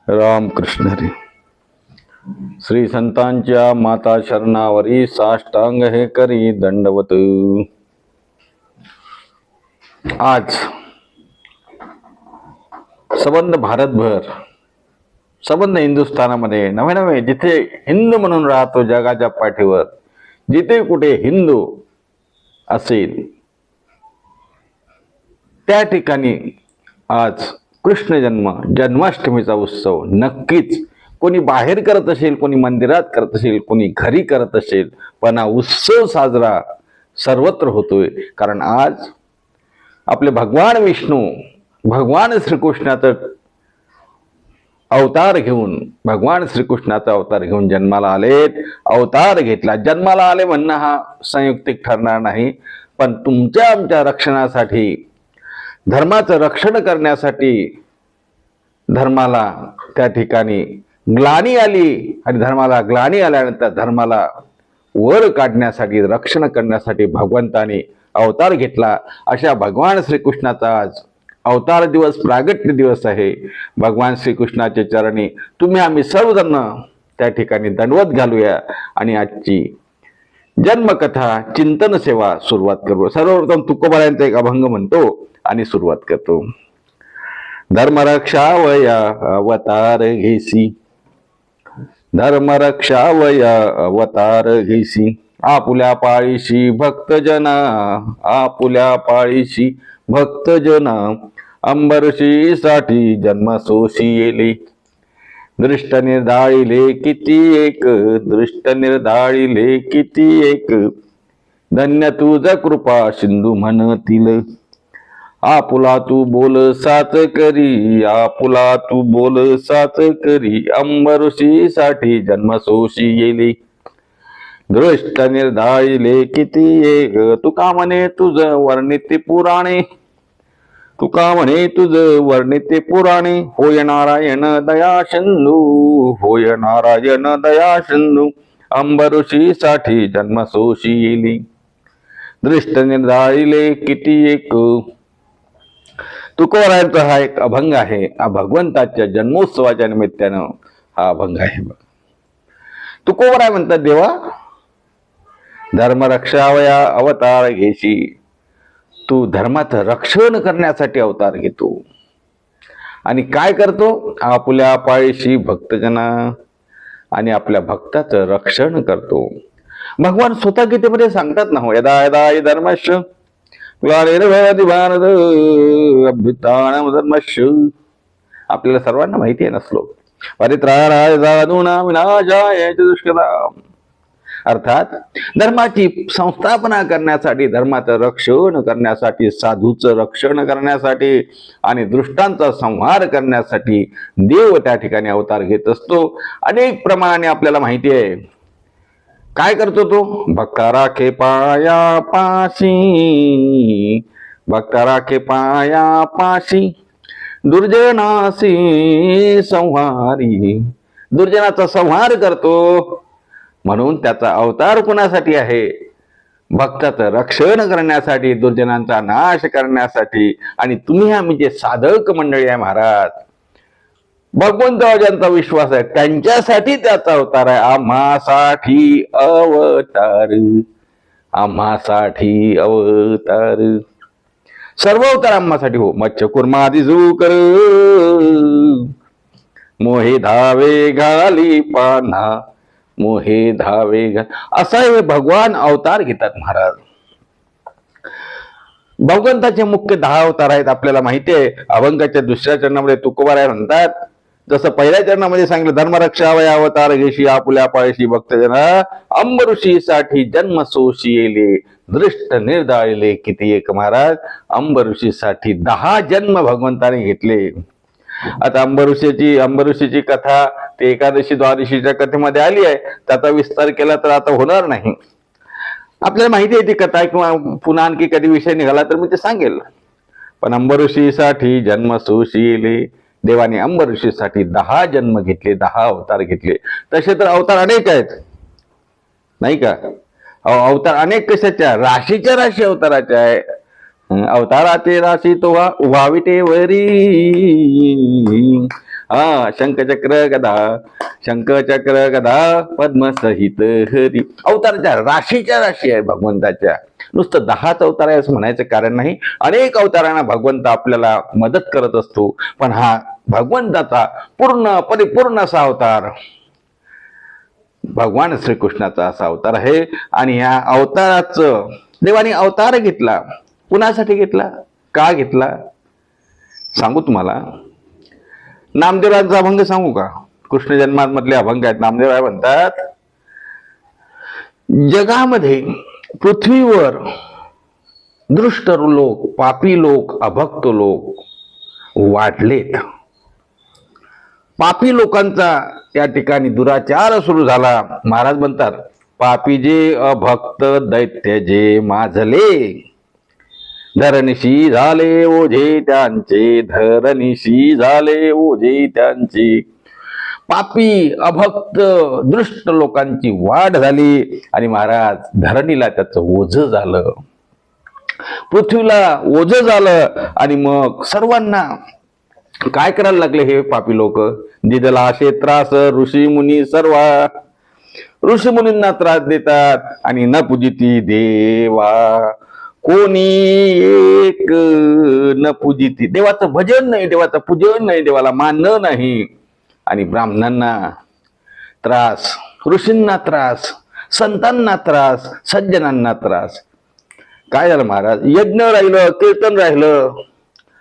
रामकृष्ण हरी. श्री संतांच्या माता शरणावरी साष्टांग हे करी दंडवत. आज संबंध भारतभर, संबंध हिंदुस्थानामध्ये नवे नवे जिथे हिंदू म्हणून राहतो जगाच्या पाठीवर, जिथे कुठे हिंदू असेल त्या ठिकाणी आज कृष्ण जन्माष्टमीचा उत्सव नक्कीच कोणी बाहेर करत असेल, कोणी मंदिरात करत असेल, कोणी घरी करत असेल, पण हा उत्सव साजरा सर्वत्र होतोय. कारण आज आपले भगवान विष्णू, भगवान श्रीकृष्णाचा अवतार घेऊन जन्माला आलेत. अवतार घेतला, जन्माला आले म्हणणं हा संयुक्तिक ठरणार नाही, पण तुमच्या आमच्या रक्षणासाठी, धर्माचं रक्षण करण्यासाठी धर्माला त्या ठिकाणी ग्लानी आली आणि धर्माला ग्लानी आल्यानंतर धर्माला वर काढण्यासाठी, रक्षण करण्यासाठी भगवंताने अवतार घेतला. अशा भगवान श्रीकृष्णाचा आज अवतार दिवस, प्रागट्य दिवस आहे. भगवान श्रीकृष्णाच्या चरणी तुम्ही आम्ही सर्वजण त्या ठिकाणी दंडवत घालूया आणि आजची जन्मकथा चिंतन सेवा सुरुवात करू. सर्वप्रथम तुकोबारायांचा एक अभंग म्हणतो आणि सुरुवात करतो. धर्मरक्षावया अवतार घेसी, धर्मरक्षावया अवतार घेसी, आपुल्या पाळीशी भक्तजना, आपुल्या पाळीशी भक्तजना, अंबरशी साठी जन्म सोशी येले, दृष्ट निर्धाळिले किती एक, दृष्ट निर्धाळिले किती एक, धन्य तुझ कृपा सिंधू म्हणतील, आपुला तू बोल साच करी, आपुला तू बोल साच करी, अंबरशी साठी जन्म सोशी येली, दृष्ट निर्धाळिले किती एक, तुका म्हणे तुझ वर्णिते पुराणे, तुका म्हणे तुझ वर्णिते पुराणे, होय नारायण दया सिंधू, होय नारायण दया सिंधू, अंबरशी साठी जन्म सोशी येली, दृष्ट निर्धाळिले किती एक. तुकोबारायांचा हा एक अभंग आहे. हा भगवंताच्या जन्मोत्सवाच्या निमित्तानं हा अभंग आहे. तुकोबाराय म्हणतात, देवा धर्मरक्षावया अवतार घेशी, तू धर्माचं रक्षण करण्यासाठी अवतार घेतो आणि काय करतो, आपुल्या पाळीशी भक्तजना, आणि आपल्या भक्ताचं रक्षण करतो. भगवान स्वतः गीतेमध्ये सांगतात ना, हो यदा यदा धर्मश्च आपल्याला सर्वांना माहिती आहे ना श्लोक, परित्राणाय साधूनां विनाशाय च दुष्कृतां. अर्थात धर्माची संस्थापना करण्यासाठी, धर्माचं रक्षण करण्यासाठी, साधूचं रक्षण करण्यासाठी आणि दुष्टांचा संहार करण्यासाठी देव त्या ठिकाणी अवतार घेत असतो. अनेक प्रमाणाने आपल्याला माहिती आहे. काय करतो तो, भक्ता राखे पाया पाशी, भक्ता राखे पाया पाशी, दुर्जनासी संहारी, दुर्जनाचा संहार करतो. म्हणून त्याचा अवतार कुणासाठी आहे, भक्ताचं रक्षण करण्यासाठी, दुर्जनांचा नाश करण्यासाठी. आणि तुम्ही आम्ही जे साधक मंडळी आहे महाराज, भगवंतावर ज्यांचा विश्वास आहे त्यांच्यासाठी त्याचा अवतार आहे. आम्हासाठी अवतार, आम्हासाठी अवतार, सर्व अवतार आम्हासाठी. हो मच्छ कुर्मादी कर, मोहे धावे घाली पाना, मोहे धावे असा हे भगवान अवतार घेतात महाराज. भगवंताचे मुख्य 10 अवतार आहेत आपल्याला माहिती आहे. अभंगाच्या दुसऱ्या चरणामध्ये तुकोबाराय म्हणतात, जसं पहिल्या चरणामध्ये सांगितलं, धर्मरक्षावया अवतार घेशी, आपुल्या पाळीशी भक्तजना, अंबऋषी साठी जन्म सोशी येले, दृष्ट निर्धाळिले किती एक. महाराज अंबऋषी साठी 10 जन्म भगवंताने घेतले. आता अंबऋषीची कथा ते एकादशी द्वादशीच्या कथेमध्ये आली आहे. त्याचा विस्तार केला तर आता होणार नाही. आपल्याला माहिती आहे ती कथा, किंवा पुन्हा आणखी कधी विषय निघाला तर मी ते सांगेल. पण अंबऋषीसाठी जन्म सोशी येले, देवाने अंबऋषीसाठी 10 जन्म घेतले, 10 अवतार घेतले. तसे तर अवतार अनेक आहेत नाही का. अवतार अनेक कशाच्या, राशीच्या राशी अवताराच्या आहे. अवताराचे राशी तो उभाविटे वरी, शंखचक्र गदा, शंखचक्र गदा पद्मसहित हरी. अवताराच्या राशीच्या राशी आहे भगवंताच्या. नुसतं 10च अवतार आहे असं म्हणायचं कारण नाही. अनेक अवतारांना भगवंत आपल्याला मदत करत असतो, पण हा भगवंताचा पूर्ण परिपूर्ण असा अवतार भगवान श्रीकृष्णाचा असा अवतार आहे. आणि या अवताराचं देवाने अवतार घेतला. कुणासाठी घेतला, का घेतला सांगू तुम्हाला. नामदेवरायांचा अभंग सांगू का? कृष्ण जन्मामधले अभंग आहेत. नामदेवराय म्हणतात, जगामध्ये पृथ्वीवर दृष्ट लोक, पापी लोक, अभक्त लोक वाढलेत. पापी लोकांचा या ठिकाणी दुराचार सुरू झाला. महाराज म्हणतात, पापी जे अभक्त दैत्य जे माजले, धरणीशी झाले ओझे त्यांचे, धरणीशी झाले ओझे त्यांचे. पापी अभक्त दृष्ट लोकांची वाढ झाली आणि महाराज धरणीला त्याचं ओझ झालं, पृथ्वीला ओझ झालं. आणि मग सर्वांना काय करायला लागले हे पापी लोक? दिदला असे त्रास ऋषी मुनी सर्व, ऋषी मुनींना त्रास देतात. आणि न पूजिती देवा कोणी एक, न पूजिती, देवाचं भजन नाही, देवाचं पूजन नाही, देवाला मानणं नाही. आणि ब्राह्मणांना त्रास, ऋषींना त्रास, संतांना त्रास, सज्जनांना त्रास. काय झालं महाराज? यज्ञ राहिलं, कीर्तन राहिलं,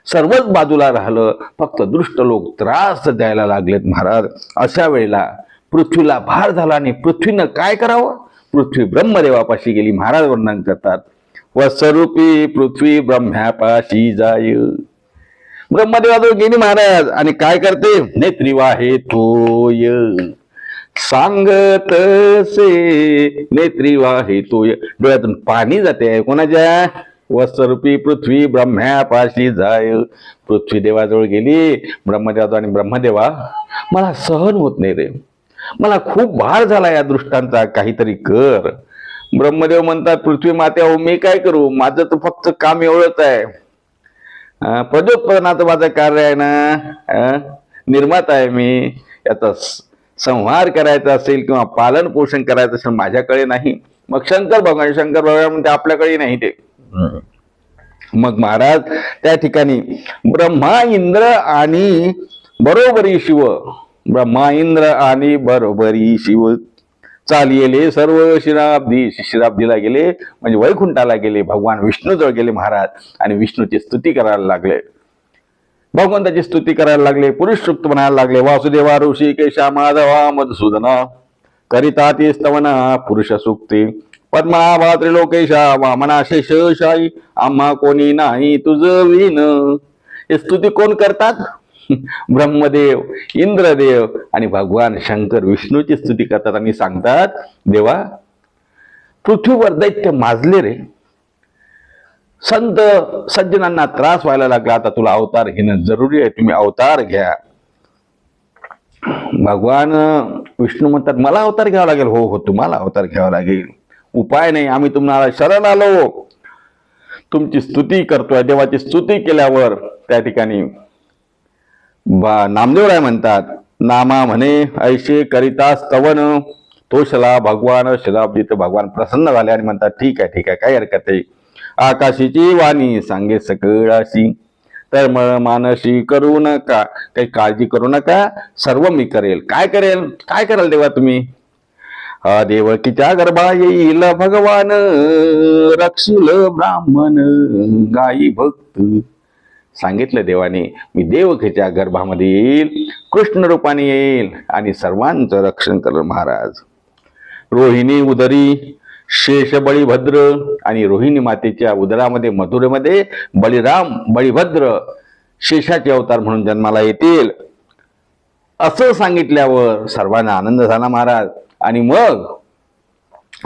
सर्वच बाजूला राहिलं, फक्त दृष्ट लोक त्रास द्यायला लागलेत महाराज. अशा वेळेला पृथ्वीला भार झाला आणि पृथ्वीनं काय करावं? पृथ्वी ब्रह्मदेवापाशी गेली. महाराज वर्णन करतात, वस्वरूपी पृथ्वी ब्रह्म्यापाशी जाय. ब्रह्मदेवाजवळ गेली महाराज आणि काय करते? नेत्री वाहे तोय सांगत से, नेत्री वाहे तोय, डोळ्यातून पाणी जाते. कोणाच्या? वस्वरूपी पृथ्वी ब्रह्म्यापाशी जाय. पृथ्वी देवाजवळ गेली. ब्रह्मदेवा आणि ब्रह्मदेवा, मला सहन होत नाही रे, मला खूप भार झाला या दृष्टांचा, काहीतरी कर. ब्रह्मदेव म्हणतात, पृथ्वी माते हो, मी काय करू? माझं तर फक्त काम एवढंच आहे, प्रजोत्पादनाचं माझं कार्य आहे ना, निर्माता आहे मी. याचा संहार करायचा असेल किंवा पालन पोषण करायचं असेल माझ्याकडे नाही. मग शंकर भगवान म्हणते आपल्याकडे नाही ते. मग महाराज त्या ठिकाणी ब्रह्मा इंद्र आणि बरोबरी शिव, ब्रह्मा इंद्र आणि बरोबरी शिव चालिले सर्व शिराब्दी. शिराब्दीला गेले म्हणजे वैकुंठाला गेले, भगवान विष्णूजवळ गेले महाराज. आणि विष्णूची स्तुती करायला लागले, भगवंताची स्तुती करायला लागले, पुरुष सूक्त म्हणायला लागले. वासुदेवा ऋषिकेशा माधवा मधुसूदना करिता ती स्तवना पुरुष सूक्ती, पद्मा त्रिलोकेशा वामना शेषशाई, आम्हा कोणी नाही तुझ विन. हे स्तुती कोण करतात? ब्रह्मदेव, इंद्रदेव आणि भगवान शंकर विष्णूची स्तुती करतात आणि सांगतात, देवा पृथ्वीवर दैत्य माजले रे, संत सज्जनांना त्रास व्हायला लागला, आता तुला अवतार घेणं जरुरी आहे, तुम्ही अवतार घ्या. भगवान विष्णू म्हणतात, मला अवतार घ्यावा लागेल? हो हो, तुम्हाला अवतार घ्यावा लागेल, उपाय नाही, आम्ही तुम्हाला शरण आलो, तुमची स्तुती करतोय. देवाची स्तुती केल्यावर त्या ठिकाणी नामदेवराय म्हणतात, नामा म्हणे ऐशे करिता स्तवन, तोषला भगवान शताब्दीत. भगवान प्रसन्न झाले आणि म्हणतात, ठीक आहे ठीक आहे, काही हरकत नाही. आकाशीची वाणी सांगे सकळाशी, तर मानसी करू नका, काही काळजी करू नका, सर्व मी करेल. काय करेल? काय कराल देवा तुम्ही? देवकीच्या गर्भा येईल भगवान, रक्षिल ब्राह्मण गायी भक्त. सांगितलं देवाने, मी देवकीच्या गर्भामध्ये येईल, कृष्ण रूपाने येईल आणि सर्वांचं रक्षण करेल. महाराज रोहिणी उदरी शेष बळीभद्र, आणि रोहिणी मातेच्या उदरामध्ये मथुरेमध्ये बळीराम बळीभद्र शेषाचे अवतार म्हणून जन्माला येतील. असं सांगितल्यावर सर्वांना आनंद झाला महाराज. आणि मग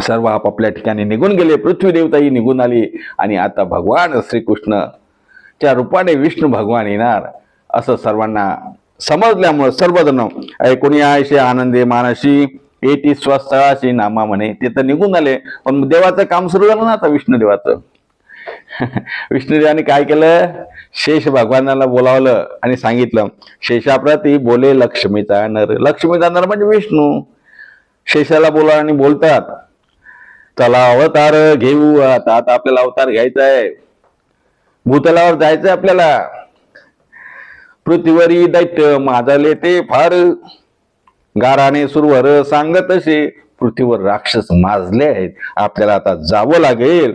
सर्व आपापल्या ठिकाणी निघून गेले. पृथ्वी देवताही निघून आली आणि आता भगवान श्रीकृष्णच्या रूपाने विष्णू भगवान येणार असं सर्वांना समजल्यामुळे सर्वजण ऐकून आयशे आनंदे मानसी येती स्वस्थळाशी नामा म्हणे, ते तर निघून आले. पण देवाचं काम सुरू झालं ना आता विष्णू देवाचं. विष्णुदेवाने काय केलं, शेष भगवानाला बोलावलं आणि सांगितलं, शेषाप्रती बोले लक्ष्मीचा नर. लक्ष्मीचा नर म्हणजे विष्णू. शेषाला बोला आणि बोलतात, चला अवतार घेऊ. आता आता आपल्याला अवतार घ्यायचा आहे, भूतलावर जायचंय आपल्याला. पृथ्वीवरी दैत्य माजले ते फार, गाराने सुरवर सांगत असे. पृथ्वीवर राक्षस माजले आहेत, आपल्याला आता जावं लागेल.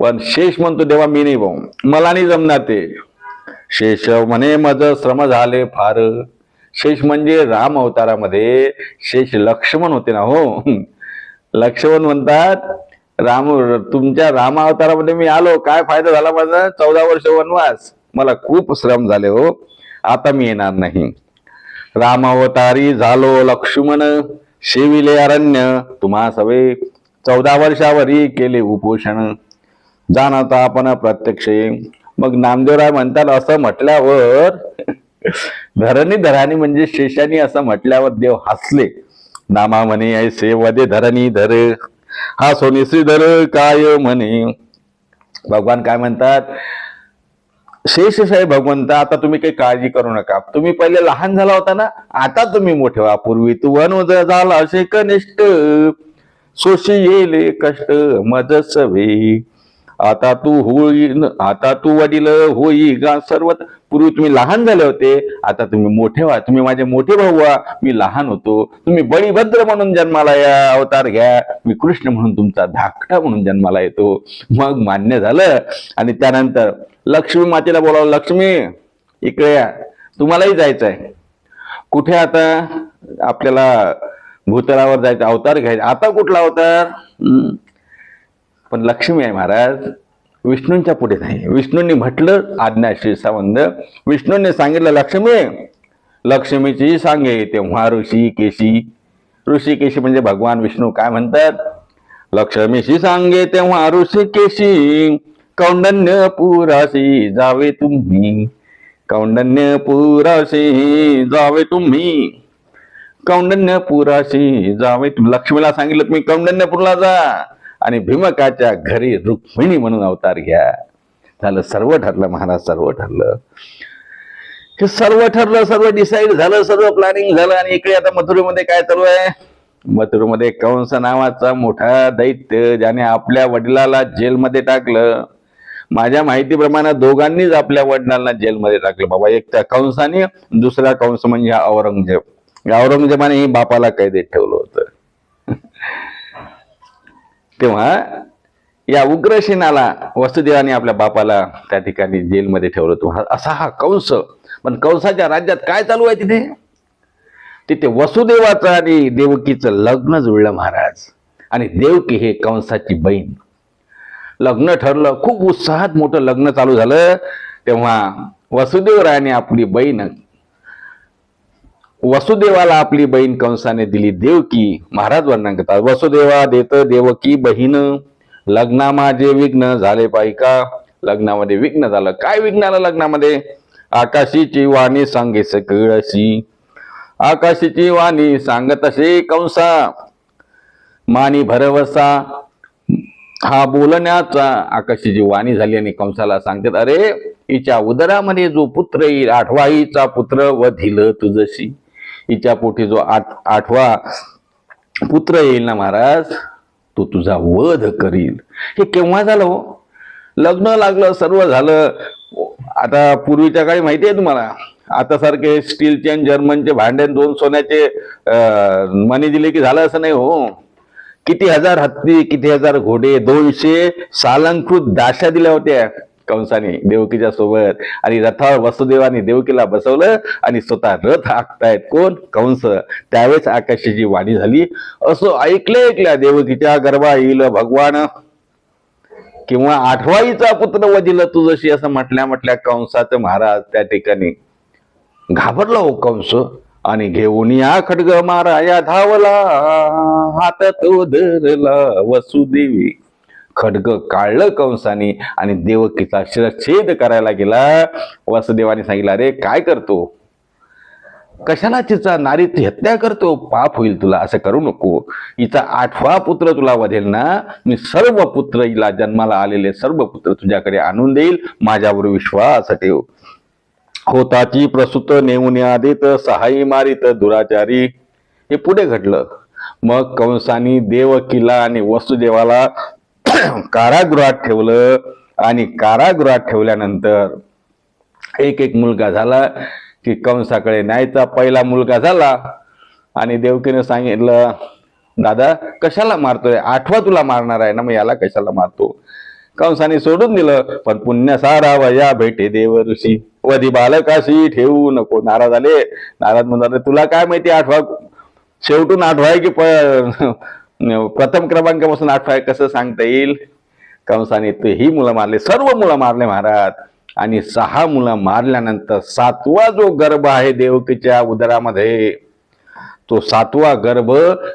पण शेष म्हणतो, देवा मी नाही भाऊ, मला नाही जमणार ते. शेष म्हणे मज श्रम झाले फार. शेष म्हणजे राम अवतारामध्ये शेष लक्ष्मण होते ना हो. लक्ष्मण म्हणतात, तुमच्या राम अवतारामध्ये मी आलो, काय फायदा झाला माझा? 14 वर्ष वनवास, मला खूप श्रम झाले हो, आता मी येणार नाही. राम अवतारी झालो लक्ष्मण, शेविले अरण्य तुम्हा सवे. 14 वर्षावरी केले उपोषण, जाणता आपण प्रत्यक्ष. मग नामदेवराय म्हणतात, असं म्हटल्यावर धरणी धराणी म्हणजे शेषानी असं म्हटल्यावर देव हसले. नामा म्हणे ऐसे वदे धरणी धर, हा सोनी श्रीधर काय म्हणे. भगवान काय म्हणतात, शेषशाही भगवंता, आता तुम्ही काही काळजी करू नका. तुम्ही पहिले लहान झाला होता ना, आता तुम्ही मोठे व्हा. पूर्वी तू वनोज झाला असे कनिष्ठ, सोशी येले कष्ट मज सवे. आता तू वडील होई गा सर्व. पूर्वी तुम्ही लहान झाले होते, आता तुम्ही मोठे व्हा. तुम्ही माझे मोठे भाऊ व्हा, मी लहान होतो. तुम्ही बळीभद्र म्हणून जन्माला या, अवतार घ्या. मी कृष्ण म्हणून तुमचा धाकटा म्हणून जन्माला येतो. मग मान्य झालं. आणि त्यानंतर लक्ष्मी मातेला बोलावलं, लक्ष्मी इकडे या, तुम्हालाही जायचं आहे. कुठे? आता आपल्याला भूतलावर जायचं, अवतार घ्यायचा. आता कुठला अवतार? पण लक्ष्मी आहे महाराज, विष्णूंच्या पुढे नाही. विष्णूंनी म्हटलं आज्ञा शिरसावंद, विष्णूंनी सांगितलं लक्ष्मीची सांगे तेव्हा ऋषिकेशी. ऋषिकेशी म्हणजे भगवान विष्णू काय म्हणतात, लक्ष्मीशी सांगे तेव्हा ऋषिकेशी, कौंडण्यपुराशी जावे तुम्ही. कौंडण्यपुराशी जावे तुम्ही, कौंडण्यपुराशी जावे तुम्ही. लक्ष्मीला सांगितलं तुम्ही कौंडण्यपूरला जा आणि भीमकाच्या घरी रुक्मिणी म्हणून अवतार घ्या. झालं, सर्व ठरलं महाराज, सर्व ठरलं. हे सर्व ठरलं, सर्व डिसाईड झालं, सर्व प्लॅनिंग झालं. आणि इकडे आता मथुरेमध्ये काय चालू आहे? मथुरेमध्ये कंस नावाचा मोठा दैत्य, ज्याने आपल्या वडिलाला जेलमध्ये टाकलं. माझ्या माहितीप्रमाणे दोघांनीच आपल्या वडिलांना जेलमध्ये टाकलं बाबा. एक त्या कंसाने, दुसरा कंस म्हणजे औरंगजेब. औरंगजेबाने बापाला कैदेत ठेवलं होतं. तेव्हा या उग्रसेनाला वसुदेवाने आपल्या बापाला त्या ठिकाणी जेलमध्ये ठेवलं होतं. असा हा कंस. पण कंसाच्या राज्यात काय चालू आहे तिथे? तिथे वसुदेवाचं आणि देवकीचं लग्न जुळलं महाराज. आणि देवकी हे कंसाची बहीण. लग्न ठरलं, खूप उत्साहात मोठं लग्न चालू झालं. तेव्हा वसुदेवरायाने आपली बहीण, वसुदेवाला आपली बहीण कंसाने दिली देवकी. महाराज वर्णन करतात, वसुदेवा देत देवकी बहीण, लग्ना माझे विघ्न झाले पाहिका. लग्नामध्ये विघ्न झालं. काय विघ्न आलं लग्नामध्ये? आकाशीची वाणी सांगे सकळशी. आकाशीची वाणी सांगत असे कंसा, मानी भरवसा. हा बोलण्याचा आकाशीची वाणी झाली आणि कंसाला सांगतात, अरे हिच्या उदरामध्ये जो पुत्र येईल, 8वा हिचा पुत्र वधिल तुझशी. हिच्या पोटी जो 8वा पुत्र येईल ना महाराज, तो तुझा वध करील. हे केव्हा झालं हो? लग्न लागलं, सर्व झालं. आता पूर्वीच्या काळी माहिती आहे तुम्हाला, आता सारखे स्टीलचे आणि जर्मनचे भांडे, 2 सोन्याचे मणी दिले की झालं असं नाही हो. किती हजार हत्ती, किती हजार घोडे, 200 सालंकृत दाशा दिल्या होत्या कंसाने देवकीच्या सोबत. आणि रथावर वसुदेवाने देवकीला बसवलं आणि स्वतः रथ हाकतायत कोण? कंस. त्यावेळेस आकाशाची वाणी झाली, असं ऐकल्या देवकीच्या गर्भा येईल भगवान, किंवा 8वा हिचा पुत्र वधिल तुझशी, असं म्हटल्या कंसाचं महाराज त्या ठिकाणी घाबरला हो कंस. आणि घेऊन या खड्ग माराया धावला, हात तो धरला वसुदेवी. खड्ग काढलं कंसाने आणि देवकीचा शिरच्छेद करायला गेला. वसुदेवाने सांगितलं, अरे काय करतो? कशाला तिचा नारीची हत्या करतो, पाप होईल तुला, असं करू नको. हिचा 8वा पुत्र तुला वधेल ना, मी सर्व पुत्र, हिला जन्माला आलेले सर्व पुत्र तुझ्याकडे आणून देईल, माझ्यावर विश्वास ठेव. होताची प्रसूत नेऊन आदित, सहायी मारित दुराचारी. हे पुढे घडलं. मग कंसानी देवकीला आणि वसुदेवाला कारागृहात ठेवलं, आणि कारागृहात ठेवल्यानंतर एक एक मुलगा झाला की कंसाकडे न्यायचा. पहिला मुलगा झाला आणि देवकीने सांगितलं, दादा कशाला मारतोय, 8वा तुला मारणार आहे ना, मग याला कशाला मारतो. कंसाने सोडून दिलं. पण पुण्य सारावा या भेटे देव ऋषी, वधी बालकाशी ठेवू नको. नाराज झाले. नाराज म्हणतात, तुला काय माहिती 8वा शेवटून 8वा आहे की प्रथम क्रमांकापासून 8वा आहे, कसं सांगता येईल. कंसाने ही मुलं मारले, सर्व मुलं मारले महाराज. आणि 6 मुलं मारल्यानंतर 7वा जो गर्भ आहे देवकीच्या उदरामध्ये, तो 7वा गर्भ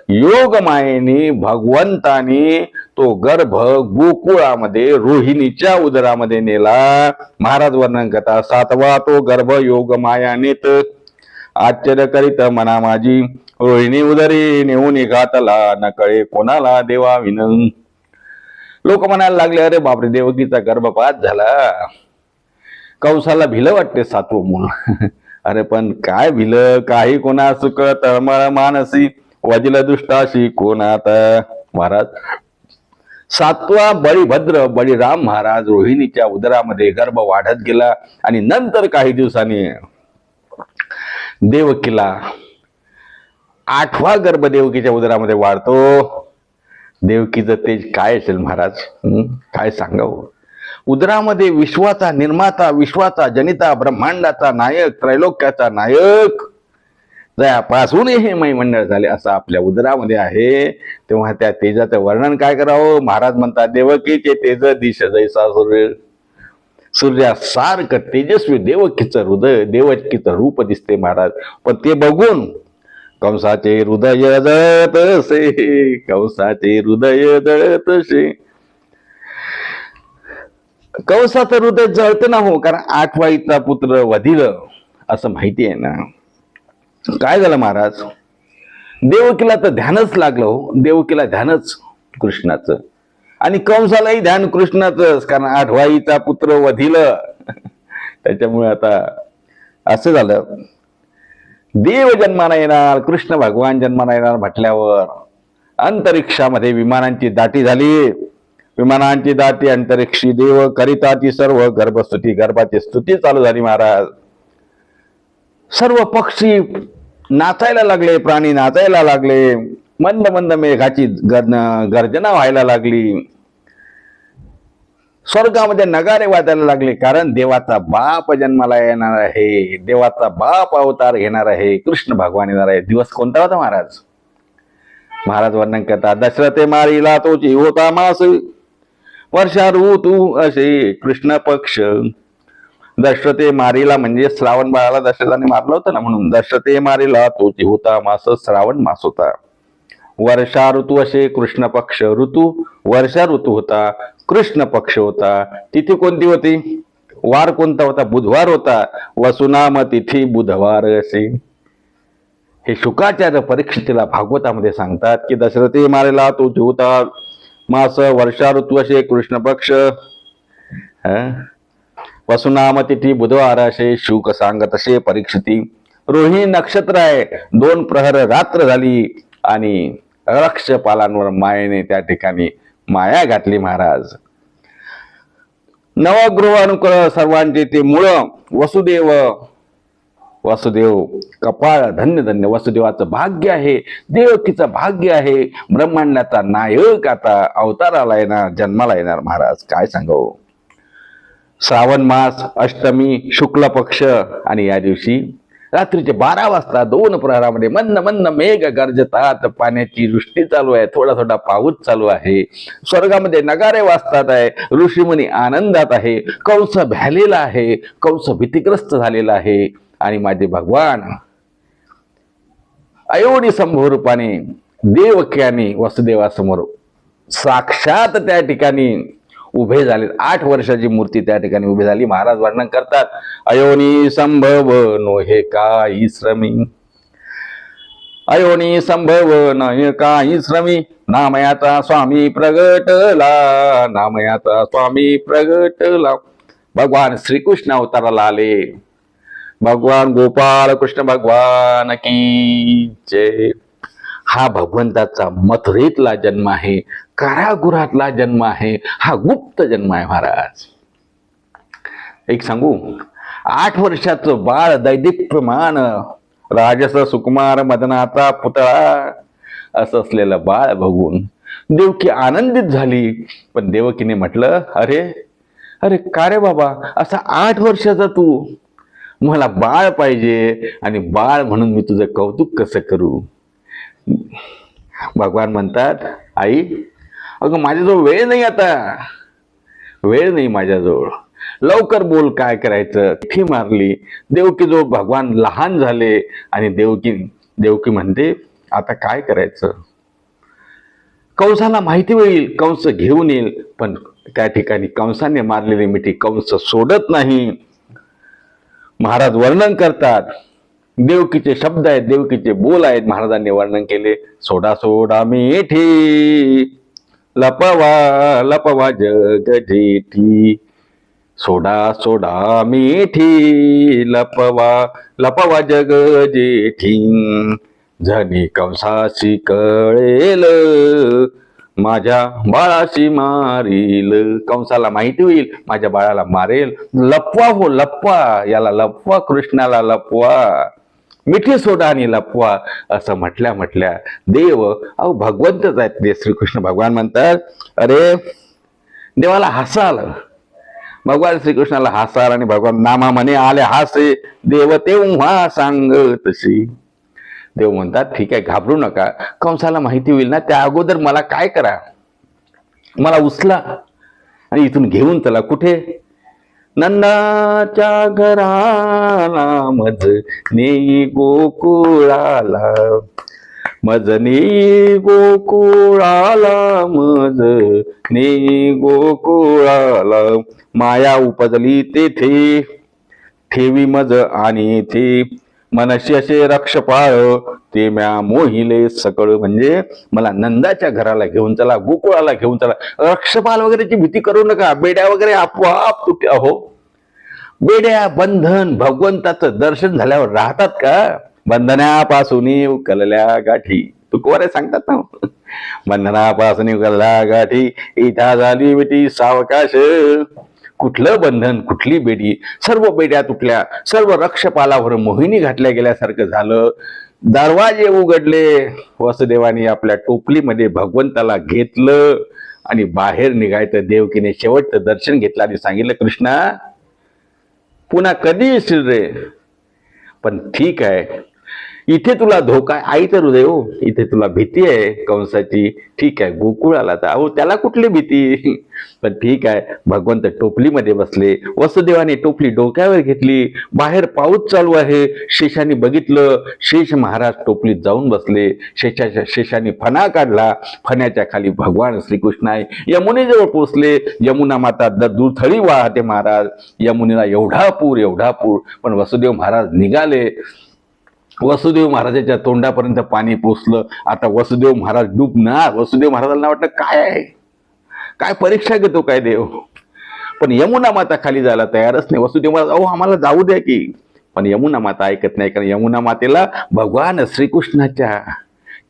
योगमायेने भगवंतानी तो गर्भ गोकुळामध्ये रोहिणीच्या उदरामध्ये नेला. महाराज वर्णन करतात, 7वा तो गर्भ योगमायानेत आश्चर्य करीत मना माझी, रोहिणी उदरी नेऊन घातला, न कळे कोणाला देवा विनन. लोक म्हणायला लागले, अरे बापरे, देवकीचा गर्भपात झाला. कंसाला भिलं वाटते 7वं मूल. अरे पण काय भिलं, काही कोणा सुख तळमळ मानसी, वजिल दुष्टाशी कोणात. महाराज 7वा बळीभद्र बळीराम महाराज रोहिणीच्या उदरामध्ये गर्भ वाढत गेला. आणि नंतर काही दिवसांनी देवकीला 8वा गर्भ देवकीच्या उदरामध्ये वाढतो. देवकीचं तेज काय असेल महाराज, काय सांगावं. उदरामध्ये विश्वाचा निर्माता, विश्वाचा जनिता, ब्रह्मांडाचा नायक, त्रैलोक्याचा नायक जयापासून हे मंडळ झाले असं आपल्या उदरामध्ये आहे. तेव्हा त्या तेजाचं वर्णन काय करावं. महाराज म्हणतात, देवकीचे तेज दिश जैसा सूर्य, सूर्यासारखं तेजस्वी देवकीचं हृदय, देवकीचं रूप दिसते महाराज. पण ते बघून कंसाचे हृदय जळतसे, कंसाचे हृदय जळतसे. कंसाचं हृदय जळतं ना, हो, कारण 8वा हिचा पुत्र वधिल असं माहिती आहे ना. काय झालं महाराज, देवकीला तर ध्यानच लागलं हो, देवकीला ध्यानच कृष्णाचं, आणि कंसालाही ध्यान कृष्णाचंच, कारण 8वा हिचा पुत्र वधिल. त्याच्यामुळे आता असं झालं, देव जन्माला येणार, कृष्ण भगवान जन्माला येणार म्हटल्यावर अंतरिक्षामध्ये विमानांची दाटी झाली. विमानांची दाटी, अंतरिक्षी देव करिताची सर्व गर्भस्तुती, गर्भाची स्तुती चालू झाली महाराज. सर्व पक्षी नाचायला लागले, प्राणी नाचायला लागले, मंद मंद मेघाची गर्जना व्हायला लागली. स्वर्गामध्ये नगारे वाजायला लागले, कारण देवाचा बाप जन्माला येणार आहे, देवाचा बाप अवतार घेणार आहे, कृष्ण भगवान येणार आहे. दिवस कोणता होता महाराज. महाराज वर्णन करतात, दशरथे मारिला तोची होता मास, वर्षा ऋतू असे कृष्ण पक्ष. दशरथे मारिला म्हणजे श्रावण बाळाला दशरथाने मारलं होतं ना, म्हणून दशरथे मारिला तोची होता मास, श्रावण मास होता. वर्षा ऋतू असे कृष्ण पक्ष, ऋतू वर्षा ऋतू होता, कृष्ण पक्ष होता. तिथी कोणती होती, वार कोणता होता, बुधवार होता. वसुनाम तिथी बुधवार असे. हे शुकाचार्य परीक्षितीला भागवतामध्ये सांगतात की दशरथी मारेला तो होता मास, वर्षा ऋतू असे कृष्ण पक्ष, वसुनाम तिथी बुधवार असे शुक सांगत असे परीक्षिती. रोहिणी नक्षत्र आहे, 2 प्रहर रात्र झाली आणि रक्षपालांवर मायेने त्या ठिकाणी माया घातली महाराज. नवगृह अनुग्रह सर्वांचे ते मूळ वसुदेव. वसुदेव कपाळ धन्य धन्य, वसुदेवाचं भाग्य आहे, देवकीचं भाग्य आहे. ब्रह्मांडाचा नायक आता अवताराला येणार, जन्माला येणार महाराज. काय सांगावं. श्रावण मास, अष्टमी, शुक्ल पक्ष, आणि या दिवशी रात्रीचे 12 वाजता 2 प्रहरामध्ये मंद मंद मेघ गर्जतात, पाण्याची वृष्टी चालू आहे, थोडा थोडा पाऊस चालू आहे, स्वर्गामध्ये नगारे वाजतात आहे, ऋषीमुनी आनंदात आहे, कंस भ्यालेला आहे, कंस भीतिग्रस्त झालेला आहे. आणि माझे भगवान अयोनी संभव रूपाने देवकी आणि वसुदेवासमोर साक्षात त्या ठिकाणी उभे झाले. 8 वर्षाची मूर्ती त्या ठिकाणी उभी झाली. महाराज वर्णन करतात, अयोनी संभव नो हे काही श्रमी, अयोनी संभव न काही श्रमी, नामयाचा स्वामी प्रगटला, नामयाचा स्वामी प्रगटला. भगवान श्रीकृष्ण अवताराला आले. भगवान गोपाल कृष्ण भगवान की जय. हा भगवंताचा मथुरेतला जन्म आहे, कारागृहातला जन्म आहे, हा गुप्त जन्म आहे महाराज. एक सांगू, 8 वर्षाचं बाळ दैदिप्यमान, राजस सुकुमार मदनाचा पुतळा असं असलेलं बाळ बघून देवकी आनंदित झाली. पण देवकीने म्हटलं, अरे अरे का रे बाबा, असा 8 वर्षाचा तू, मला बाळ पाहिजे, आणि बाळ म्हणून मी तुझं कौतुक कसं करू. भगवान म्हणतात, आई अगं माझ्याजवळ वेळ नाही, आता वेळ नाही माझ्याजवळ, लवकर बोल काय करायचं. ठी मारली. देवकीजवळ भगवान लहान झाले आणि देवकी म्हणते, आता काय करायचं. कंसाला माहिती होईल, कंस घेऊन येईल. पण त्या ठिकाणी कंसाने मारलेली मिठी कंस सोडत नाही. महाराज वर्णन करतात, देवकीचे शब्द आहेत, देवकीचे बोल आहेत. महाराजांनी वर्णन केले, सोडा सोडा मिठी, लपवा लपवा जग जेठी, सोडा सोडा मिठी, लपवा लपवा जग जेठी, झनी कंसाशी कळेल, माझ्या बाळाशी मारील. कंसाला माहिती होईल, माझ्या बाळाला मारेल. लपवा हो लपवा, याला लपवा, कृष्णाला लपवा, मिठी सोडा आणि लपवा. असं म्हटल्या देव, अहो भगवंतच आहेत ते. श्रीकृष्ण भगवान म्हणतात, अरे देवाला हसाल. भगवान श्रीकृष्णाला हसाल आणि भगवान नामा म्हणे आले हासे, देव तेव्हा सांग तशी. देव म्हणतात, ठीक आहे, घाबरू नका, कंसाला माहिती होईल ना, त्या अगोदर मला काय करा, मला उचला आणि इथून घेऊन चला. कुठे? नंदाच्या घराला, मज नेई गोकुळाला, मज नेई गोकुळाला, मज नेई गोकुळाला, माया उपजली तेथे, ठेवी मज आणि ते, मनश्यसे रक्षपाळ, ते म्या मोहिले सकळ. म्हणजे मला नंदाच्या घराला घेऊन चला, गोकुळाला घेऊन चला. रक्षपाल वगैरेची भीती करू नका, बेड्या वगैरे आपोआप तुटे. अहो बेड्या, बंधन भगवंताचं दर्शन झाल्यावर राहतात का? बंधनापासून उकलल्या गाठी, तुकोरे सांगतात ना, बंधनापासून उकलल्या गाठी, इथं झाली बेटी सावकाश. कुठलं बंधन, कुठली बेडी, सर्व बेड्या तुटल्या, सर्व रक्षपालावर मोहिनी घातल्या गेल्यासारखं झालं. दरवाजे उघडले. वसुदेवाने आपल्या टोपलीमध्ये भगवंताला घेतलं आणि बाहेर निघायचं. देवकीने शेवटचं दर्शन घेतलं आणि सांगितलं, कृष्णा पुन्हा कधी येशील रे? पण ठीक आहे, इथे तुला धोका आहे, आईचं हृदय हो, इथे तुला भीती आहे कंसाची, ठीक आहे, गोकुळाला तर अहो त्याला कुठली भीती. पण ठीक आहे, भगवंत टोपलीमध्ये बसले. वसुदेवाने टोपली डोक्यावर घेतली. बाहेर पाऊस चालू आहे. शेषाने बघितलं, शेष महाराज टोपलीत जाऊन बसले. शेषाने फणा काढला. फण्याच्या खाली भगवान श्रीकृष्ण आहे. यमुनेजवळ पोचले. यमुना माता दुथळी वाहते महाराज. यमुनेला एवढा पूर. पण वसुदेव महाराज निघाले. वसुदेव महाराजाच्या तोंडापर्यंत पाणी पोचलं. आता वसुदेव महाराज डुबणार. वसुदेव महाराजांना वाटलं, काय आहे, काय परीक्षा घेतो काय देव. पण यमुना माता खाली जायला तयारच नाही. वसुदेव महाराज, अहो आम्हाला जाऊ द्या की. पण यमुना माता ऐकत नाही, कारण यमुना मातेला भगवान श्रीकृष्णाच्या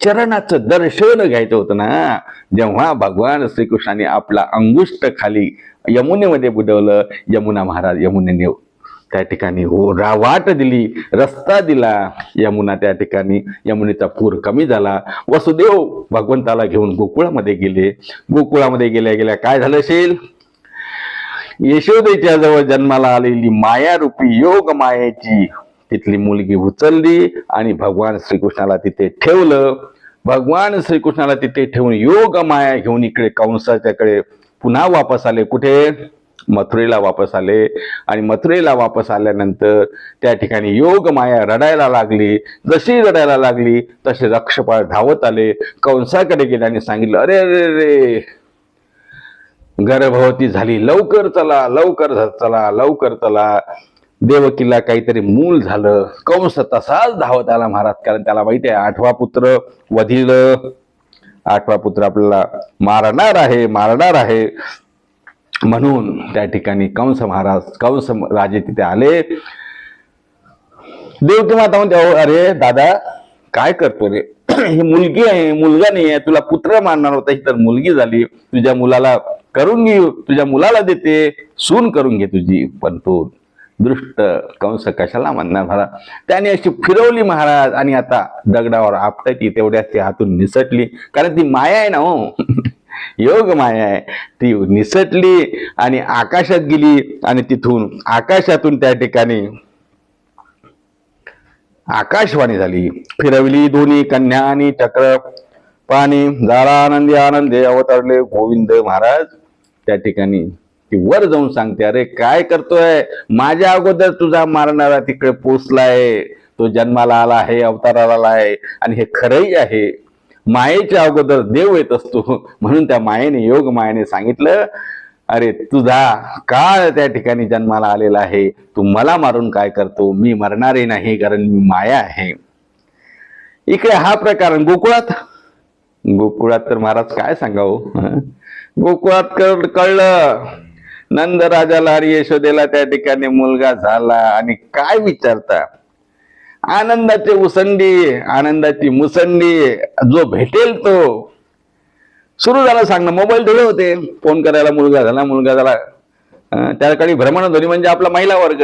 चरणाचं दर्शन घ्यायचं होतं ना. जेव्हा भगवान श्रीकृष्णाने आपला अंगुष्ठ खाली यमुनेमध्ये बुडवलं, यमुना महाराज यमुनेने त्या ठिकाणी वाट दिली, रस्ता दिला. यमुना त्या ठिकाणी, यमुनेचा पूर कमी झाला. वसुदेव भगवंताला घेऊन गोकुळामध्ये गेले. गोकुळामध्ये गेल्या काय झालं असेल, यशोदेच्या जवळ जन्माला आलेली मायारूपी योग मायेची तिथली मुलगी उचलली आणि भगवान श्रीकृष्णाला तिथे ठेवलं. भगवान श्रीकृष्णाला तिथे ठेवून योग माया घेऊन इकडे कंसाच्याकडे पुन्हा वापस आले. कुठे? मथुरेला वापस आले. आणि मथुरेला वापस आल्यानंतर त्या ठिकाणी योग माया रडायला लागली. जशी रडायला लागली तसे रक्षपाळ धावत आले. कंसाकडे गेले आणि सांगितलं, अरे अरे रे, गर्भवती झाली, लवकर चला, लवकर चला, लवकर चला. देवकीला काहीतरी मूल झालं. कंस तसाच धावत आला महाराज, कारण त्याला माहिती आहे 8वा पुत्र वधिल, 8वा पुत्र आपल्याला मारणार आहे, मारणार आहे. म्हणून त्या ठिकाणी कंस राजे तिथे आले. देवकी माता म्हणते, अरे दादा काय करतो रे, ही मुलगी आहे, मुलगा नाही आहे. तुला पुत्र मारणार होता, ही तर मुलगी झाली. तुझ्या मुलाला करून घे, तुझ्या मुलाला देते, सून करून घे तुझी. पण तो दृष्ट कंस कशाला म्हणणार मला. त्याने अशी फिरवली महाराज, आणि आता दगडावर आपटायची तेवढ्याच ती हातून निसटली. कारण ती माया आहे ना हो, योग माया आहे. ती निसटली आणि आकाशात गेली, आणि तिथून आकाशातून त्या ठिकाणी आकाशवाणी झाली. फिरवली दोन्ही कन्या आणि चक्र पाणी, झाला आनंदी आनंदे अवतरले गोविंद. महाराज त्या ठिकाणी ती वर जाऊन सांगते, अरे काय करतोय, माझ्या अगोदर तुझा मारणारा तिकडे पोचलाय, तो जन्माला आला आहे, अवताराला आला आहे, आणि हे खरंही आहे. मायेच्या अगोदर देव येत असतो. म्हणून त्या मायेने, योग मायेने सांगितलं, अरे तुझा काळ त्या ठिकाणी जन्माला आलेला आहे, तू मला मारून काय करतो, मी मरणारे नाही, कारण मी माया आहे. इकडे हा प्रकार. गोकुळात तर महाराज काय सांगावं, गोकुळात कळलं नंद राजाला आणि यशोदेला त्या ठिकाणी मुलगा झाला. आणि काय विचारता, आनंदाचे उसंडी, आनंदाची मुसंडी, जो भेटेल तो सुरू झालं सांगणं. मोबाईल थोडे होते, फोन करायला मुलगा झाला, मुलगा झाला. त्याकडे भ्रमणध्वनी म्हणजे आपला महिला वर्ग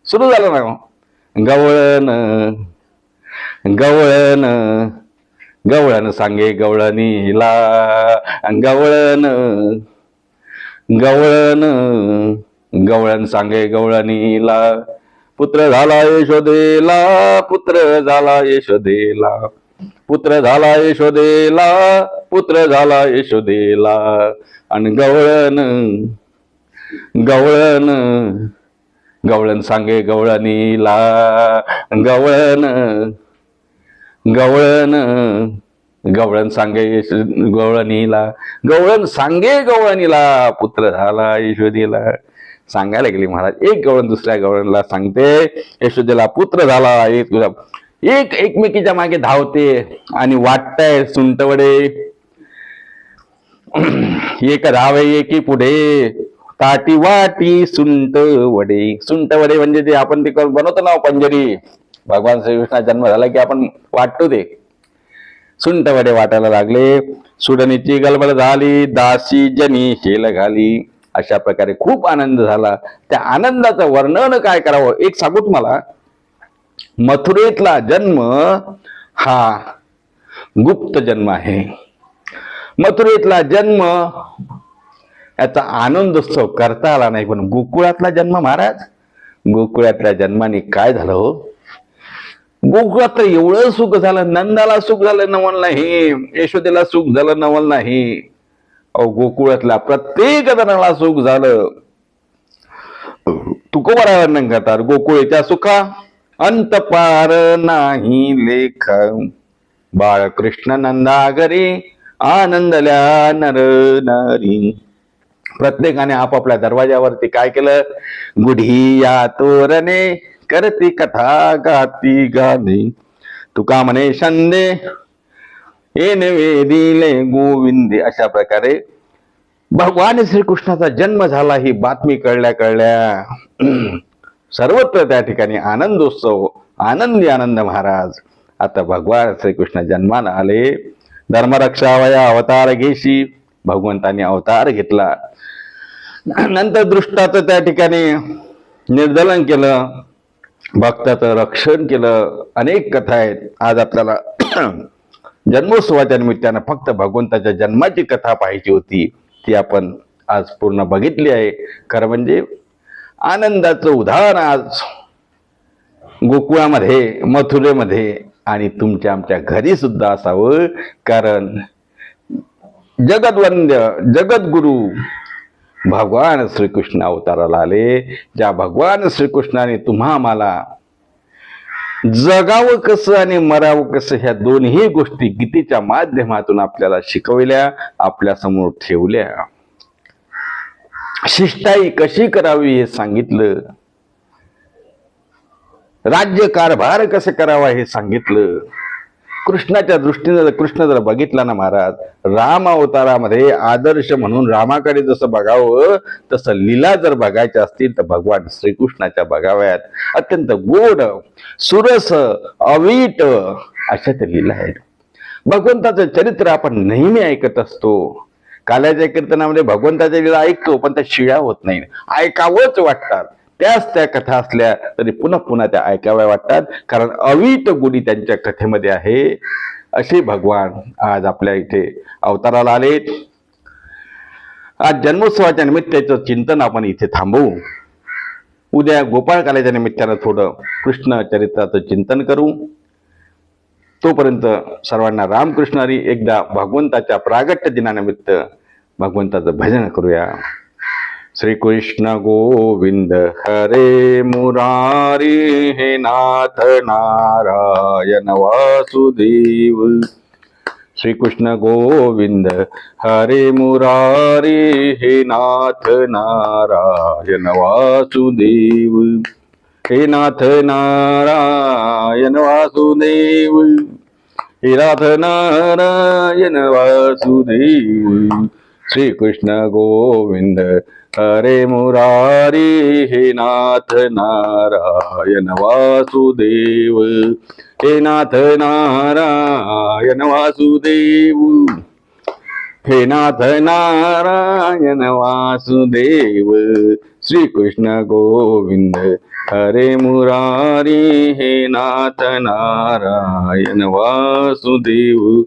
सुरू झाला ना. गवळण गवळण गवळण सांगे गवळणीला, गवळण गवळण गवळण सांगे गवळणीला. पुत्र झाला यशोदेला, पुत्र झाला यशोदेला, पुत्र झाला यशोदेला, पुत्र झाला यशोदेला. आणि गवळण गवळण गवळण सांगे गवळणीला, गवळण गवळण गवळण सांगे गवळणीला, गवळण सांगे गवळणीला, पुत्र झाला यशोदेला. सांगायला गेली महाराज. एक गवळण दुसऱ्या गवळणला सांगते, यशोदेला पुत्र झाला. एक एकमेकीच्या मागे धावते आणि वाटतंय सुंटवडे. एक धावे एकी पुढे, ताटी वाटी सुंटवडे. सुंटवडे म्हणजे ते आपण ते बनवतो ना पंजरी, भगवान श्रीकृष्णा जन्म झाला की आपण वाटतो ते. सुंटवडे वाटायला लागले. सुडणीची गलबल झाली, दासी जनी शेल घाली. अशा प्रकारे खूप आनंद झाला. त्या आनंदाचं वर्णन काय करावं, एक सांगू तुम्हाला. मथुरेतला जन्म हा गुप्त जन्म आहे. मथुरेतला जन्म याचा आनंदोत्सव करता आला नाही. पण गोकुळातला जन्म महाराज, गोकुळातल्या जन्माने काय झालं हो, गोकुळात तर एवढं सुख झालं. नंदाला सुख झालं नवल नाही, यशोदेला सुख झालं नवल नाही. गोकुळातल्या प्रत्येक जणाला सुख झालं. तुकोबा वर्णन करतात, गोकुळेच्या सुखा अंत पार नाही लेख. बाळकृष्ण नंदागरी आनंदल्या नर नारी. प्रत्येकाने आपापल्या दरवाजावरती काय केलं, गुढी या तोरणे करती कथा गाती गाणे. तुका म्हणे शंदे हे नवे दिले गोविंदे. अशा प्रकारे भगवान श्रीकृष्णाचा जन्म झाला ही बातमी कळल्या सर्वत्र त्या ठिकाणी आनंदोत्सव, आनंदी आनंद. महाराज आता भगवान श्रीकृष्ण जन्माला आले. धर्मरक्षावया अवतार घेशी, भगवंतांनी अवतार घेतला. नंतर दृष्टाचं त्या ठिकाणी निर्दलन केलं, भक्ताचं रक्षण केलं. अनेक कथा आहेत. आज आपल्याला जन्मोत्सवाच्या निमित्तानं फक्त भगवंताच्या जन्माची कथा पाहायची होती, ती आपण आज पूर्ण बघितली आहे. खरं म्हणजे आनंदाचं उदाहरण आज गोकुळामध्ये, मथुरेमध्ये आणि तुमच्या आमच्या घरी सुद्धा असावं. कारण जगद्वंद्य जगद्गुरु भगवान श्रीकृष्ण अवताराला आले. ज्या भगवान श्रीकृष्णाने तुम्हा आम्हाला जगावं कसं आणि मरावं कसं ह्या दोन्ही गोष्टी गीतेच्या माध्यमातून आपल्याला शिकवल्या, आपल्या समोर ठेवल्या. शिष्टाई कशी करावी हे सांगितलं, राज्य कारभार कसं करावा हे सांगितलं. कृष्णाच्या दृष्टीने जर कृष्ण जर बघितला ना महाराज, राम अवतारामध्ये आदर्श म्हणून रामाकडे जसं बघावं तसं लीला जर बघायच्या असतील तर भगवान श्रीकृष्णाच्या बघाव्यात. अत्यंत गोड, सुरस, अवीट अशा त्या लीला आहेत. भगवंताचं चरित्र आपण नेहमी ऐकत असतो. काल्याच्या कीर्तनामध्ये भगवंताच्या लीला ऐकतो, पण त्या शिळ्या होत नाही, ऐकावंच वाटतात. त्याच त्या कथा असल्या तरी पुन्हा पुन्हा त्या ऐकाव्या वाटतात, कारण अवीट गुढी त्यांच्या कथेमध्ये आहे. असे भगवान आज आपल्या इथे अवताराला आलेत. आज जन्मोत्सवाच्या निमित्ताचं चिंतन आपण इथे थांबवू. उद्या गोपाळ काल्याच्या निमित्तानं थोडं कृष्ण चरित्राचं चिंतन करू. तोपर्यंत सर्वांना रामकृष्ण हरी. एकदा भगवंताच्या प्रागट्य दिनानिमित्त भगवंताचं भजन करूया. श्री कृष्ण गोविंद हरे मुरारी, हे नाथ नारायण वासुदेव. श्री कृष्ण गोविंद हरे मुरारी, हे नाथ नारायण वासुदेव. हे नाथ नारायण वासुदेव, हे नाथ नारायण वासुदेव. श्री कृष्ण गोविंद हरे मुरारी, हे नाथ नारायण वासुदेव. हे नाथ नारायण वासुदेव, हे नाथ नारायण वासुदेव. श्री कृष्ण गोविंद हरे मुरारी, हे नाथ नारायण वासुदेव.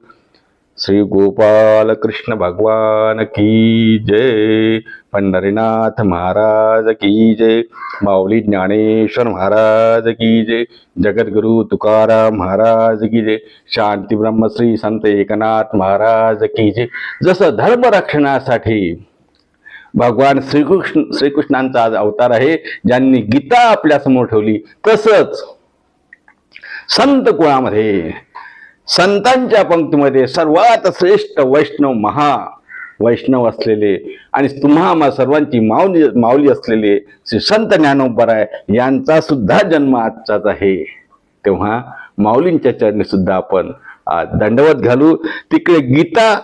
श्री गोपाल कृष्ण भगवान की जय. पंढरीनाथ महाराज की जय. माऊली ज्ञानेश्वर महाराज की जय. जगद्गुरु तुकाराम महाराज की जय. शांती ब्रह्मश्री संत एकनाथ महाराज की जय. जसं धर्मरक्षणासाठी भगवान श्रीकृष्णांचा आज अवतार आहे, ज्यांनी गीता आपल्या समोर ठेवली, तसंच संत कुळामध्ये, संतांच्या पंक्तीमध्ये सर्वात श्रेष्ठ वैष्णव, वैष्णव असलेले आणि तुम्हा सर्वांची माऊली असलेले श्री संत ज्ञानोबराय यांचा सुद्धा जन्म आजचाच आहे. तेव्हा माऊलींच्या चरणी सुद्धा आपण आज दंडवत घालू. तिकडे गीता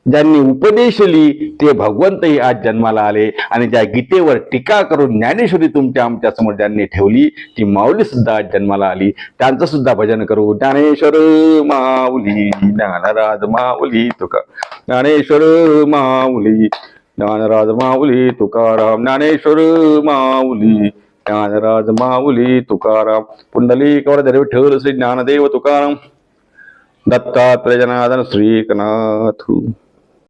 ज्यांनी उपदेशली ते भगवंतही आज जन्माला आले, आणि ज्या गीतेवर टीका करून ज्ञानेश्वरी तुमच्या आमच्या समोर ज्यांनी ठेवली ती माऊली सुद्धा आज जन्माला आली. त्यांचं सुद्धा भजन करू. ज्ञानेश्वर माऊली ज्ञानराज माऊली तुका, ज्ञानेश्वर माऊली ज्ञानराज माऊली तुकाराम. ज्ञानेश्वर माऊली ज्ञानराज माऊली तुकाराम. पुंडलिकवर धरे विठ्ठल श्री ज्ञानदेव तुकाराम. दत्तात्रय जनार्दन श्री एकनाथ.